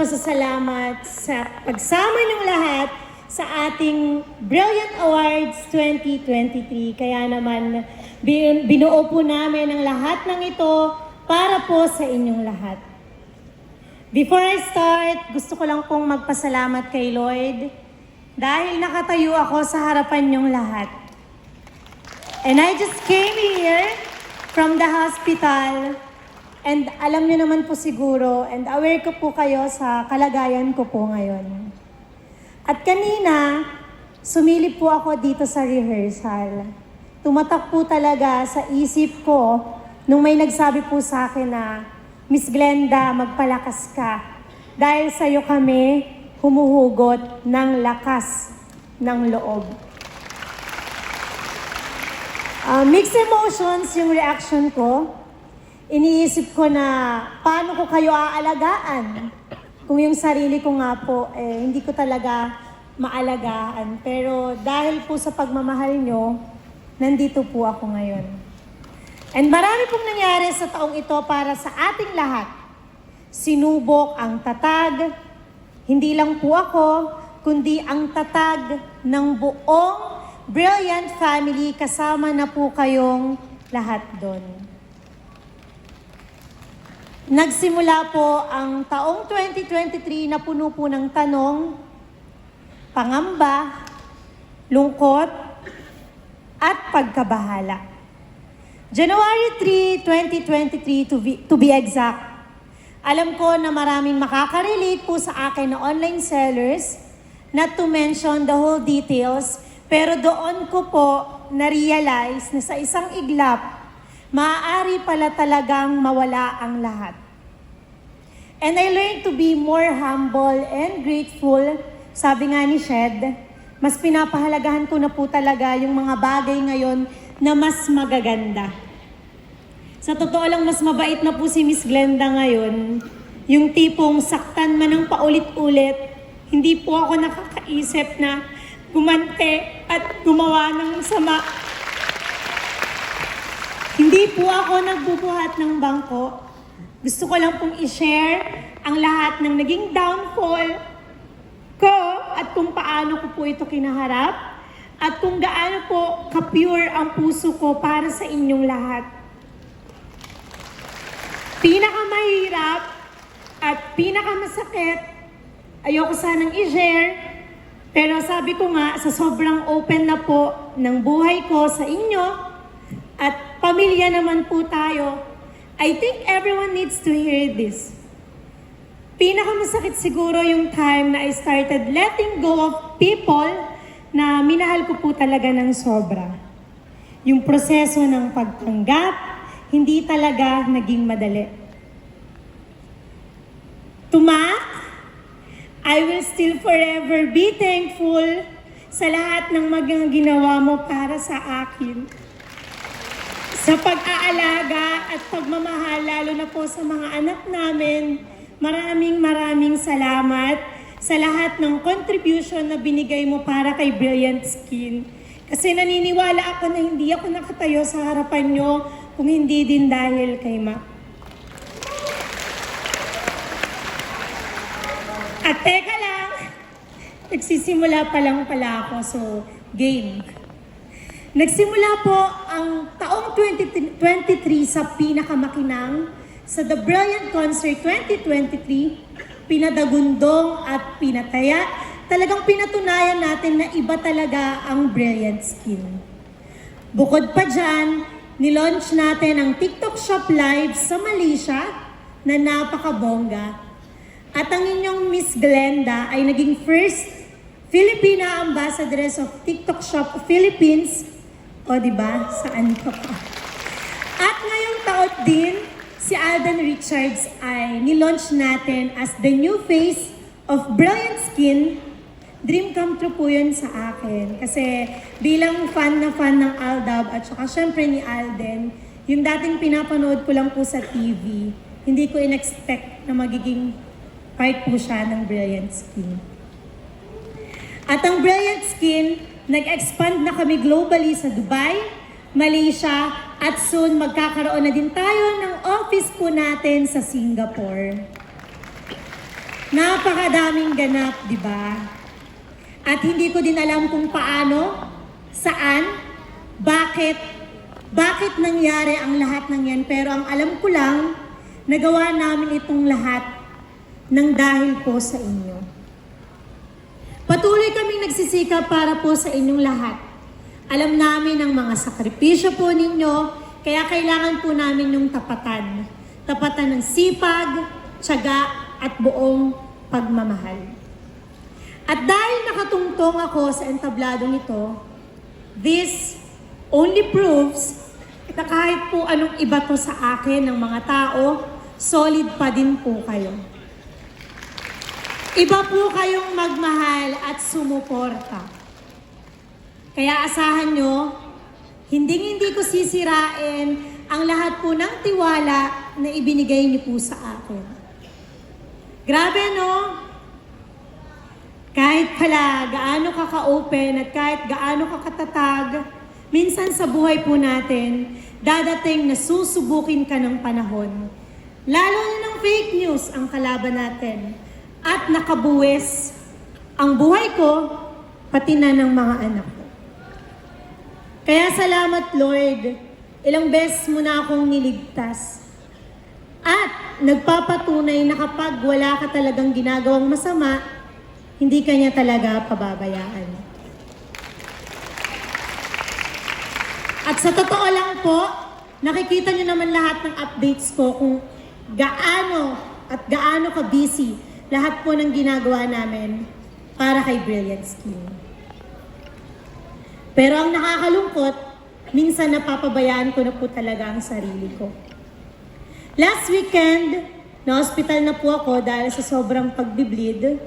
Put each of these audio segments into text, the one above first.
pasasalamat sa pagsama ng lahat sa ating Brilliant Awards 2023. Kaya naman, binuo po namin ang lahat ng ito para po sa inyong lahat. Before I start, gusto ko lang pong magpasalamat kay Lloyd dahil nakatayo ako sa harapan niyong lahat. And I just came here from the hospital. And alam niyo naman po siguro, and aware ko po kayo sa kalagayan ko po ngayon. At kanina, sumilip po ako dito sa rehearsal. Tumatak po talaga sa isip ko nung may nagsabi po sa akin na, Miss Glenda, magpalakas ka. Dahil sa'yo kami humuhugot ng lakas ng loob. Mixed emotions yung reaction ko. Iniisip ko na paano ko kayo aalagaan kung yung sarili ko nga po hindi ko talaga maalagaan. Pero dahil po sa pagmamahal nyo, nandito po ako ngayon. And marami pong nangyari sa taong ito para sa ating lahat. Sinubok ang tatag, hindi lang po ako, kundi ang tatag ng buong Brilliant family, kasama na po kayong lahat doon. Nagsimula po ang taong 2023 na puno po ng tanong, pangamba, lungkot, at pagkabahala. January 3, 2023 to be exact. Alam ko na maraming makaka-relate po sa akin na online sellers, not to mention the whole details, pero doon ko po na-realize na sa isang iglap, maaari pala talagang mawala ang lahat. And I learned to be more humble and grateful. Sabi nga ni Shed, mas pinapahalagahan ko na po talaga yung mga bagay ngayon na mas magaganda. Sa totoo lang, mas mabait na po si Miss Glenda ngayon. Yung tipong saktan man ng paulit-ulit, hindi po ako nakakaisip na gumante at gumawa ng sama. Hindi po ako nagbubuhat ng bangko. Gusto ko lang pong i-share ang lahat ng naging downfall ko at kung paano ko po ito kinaharap at kung gaano po ka-pure ang puso ko para sa inyong lahat. Pinakamahirap at pinakamasakit, ayoko sanang i-share, pero sabi ko nga, sa sobrang open na po ng buhay ko sa inyo, at pamilya naman po tayo, I think everyone needs to hear this. Pinakamasakit siguro yung time na I started letting go of people na minahal ko po talaga ng sobra. Yung proseso ng pagtanggap, hindi talaga naging madali. Tumak, I will still forever be thankful sa lahat ng mga ginawa mo para sa akin. Sa pag-aalaga at pagmamahal, lalo na po sa mga anak namin, maraming salamat sa lahat ng contribution na binigay mo para kay Brilliant Skin. Kasi naniniwala ako na hindi ako nakatayo sa harapan nyo kung hindi din dahil kay Ma. At teka lang, nagsisimula pa lang pala ako, so game. Nagsimula po ang taong 2023 sa pinakamakinang sa The Brilliant Concert 2023, pinadagundong at pinataya. Talagang pinatunayan natin na iba talaga ang Brilliant Skin. Bukod pa dyan, nilaunch natin ang TikTok Shop Live sa Malaysia na napakabongga. At ang inyong Miss Glenda ay naging first Filipina Ambassadress of TikTok Shop Philippines. O diba? Saan ka pa? At ngayong taon din, si Alden Richards ay nilaunch natin as the new face of Brilliant Skin. Dream come true po yun sa akin. Kasi bilang fan ng Aldab at saka syempre ni Alden, yung dating pinapanood ko lang po sa TV, hindi ko in-expect na magiging part po siya ng Brilliant Skin. At ang Brilliant Skin, nag-expand na kami globally sa Dubai, Malaysia, at soon magkakaroon na din tayo ng office po natin sa Singapore. Napakadaming ganap, di ba? At hindi ko din alam kung paano, saan, bakit nangyari ang lahat ng yan. Pero ang alam ko lang, nagawa namin itong lahat ng dahil po sa inyo. Patuloy kaming nagsisikap para po sa inyong lahat. Alam namin ang mga sakripisyo po ninyo, kaya kailangan po namin yung tapatan. Tapatan ng sipag, tiyaga, at buong pagmamahal. At dahil nakatungtong ako sa entabladong ito, this only proves na kahit po anong iba to sa akin ng mga tao, solid pa din po kayo. Iba po kayong magmahal at sumuporta. Kaya asahan nyo, hindi ko sisirain ang lahat po ng tiwala na ibinigay niyo po sa akin. Grabe, no? Kahit pala gaano ka ka-open at kahit gaano ka katatag, minsan sa buhay po natin, dadating na susubukin ka ng panahon. Lalo na ng fake news ang kalaban natin. At nakabuwis ang buhay ko, pati na ng mga anak ko. Kaya salamat, Lord. Ilang beses mo na akong niligtas. At nagpapatunay na kapag wala ka talagang ginagawang masama, hindi ka niya talaga pababayaan. At sa totoo lang po, nakikita niyo naman lahat ng updates ko kung gaano ka busy lahat po ng ginagawa namin para kay Brilliant Skin. Pero ang nakakalungkot, minsan napapabayaan ko na po talaga ang sarili ko. Last weekend, na-hospital na po ako dahil sa sobrang pagbi-bleed.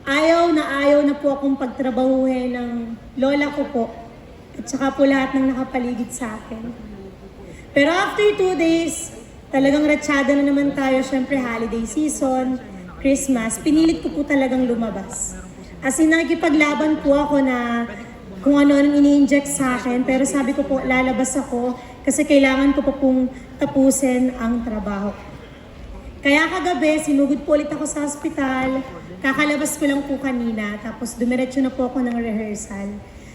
Ayaw na po akong pagtrabahuhin ng lola ko po at saka po lahat ng nakapaligid sa akin. Pero after 2 days, talagang ratsyada na naman tayo, syempre holiday season, Christmas, pinilit ko po talagang lumabas. As in, nakikipaglaban po ako na kung ano-anong ini-inject sa akin, pero sabi ko po, lalabas ako kasi kailangan ko po pong tapusin ang trabaho. Kaya kagabi, sinugod po ulit ako sa hospital, kakalabas ko lang po kanina, tapos dumiretso na po ako ng rehearsal.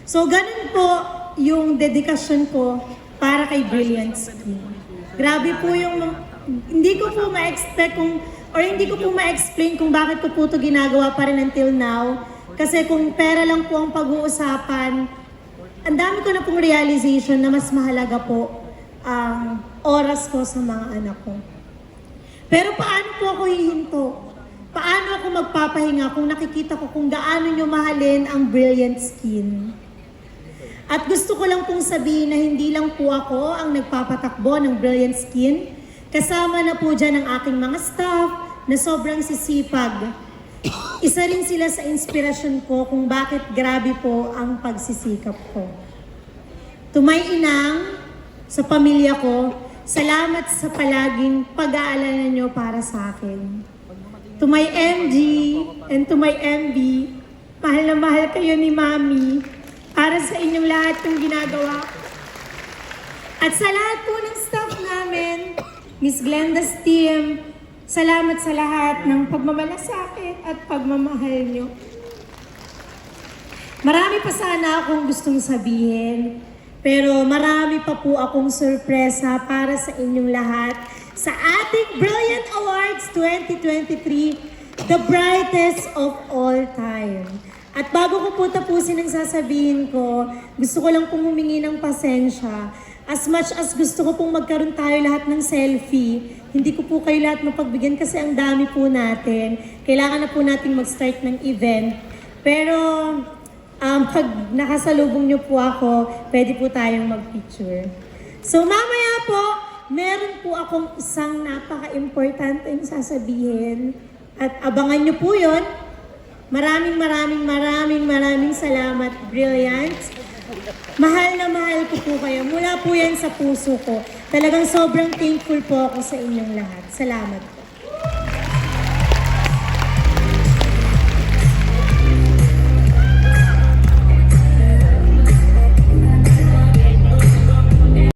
So, ganun po yung dedikasyon ko para kay Brilliant Skin. Grabe po yung, hindi ko po ma-expect hindi ko po ma-explain kung bakit ko po ito ginagawa pa rin until now. Kasi kung pera lang po ang pag-uusapan, ang dami ko na pong realization na mas mahalaga po ang oras ko sa mga anak ko. Pero paano po ako hihinto? Paano ako magpapahinga kung nakikita ko kung gaano nyo mahalin ang Brilliant Skin? At gusto ko lang pong sabihin na hindi lang po ako ang nagpapatakbo ng Brilliant Skin. Kasama na po dyan ang aking mga staff na sobrang sisipag. Isa rin sila sa inspirasyon ko kung bakit grabe po ang pagsisikap ko. Tumay inang, sa pamilya ko, salamat sa palaging pag-aalala nyo para sa akin. To my MG and to my MB, mahal na mahal kayo ni Mami para sa inyong lahat ng ginagawa. At sa lahat po ng staff namin, Miss Glenda's team, salamat sa lahat ng pagmamalasakit at pagmamahal nyo. Marami pa sana akong gustong sabihin, pero marami pa po akong sorpresa para sa inyong lahat sa ating Brilliant Awards 2023, the brightest of all time. At bago ko po tapusin ang sasabihin ko, gusto ko lang pong humingi ng pasensya. As much as gusto ko pong magkaroon tayo lahat ng selfie, hindi ko po kayo lahat mapagbigyan kasi ang dami po natin. Kailangan na po nating mag-start ng event. Pero pag nakasalubong niyo po ako, pwede po tayong mag-picture. So mamaya po, meron po akong isang napaka-importanteng sasabihin. At abangan niyo po yun. Maraming salamat, Brilliant. Mahal na mahal ko po kayo. Mula po yan sa puso ko. Talagang sobrang thankful po ako sa inyong lahat. Salamat po.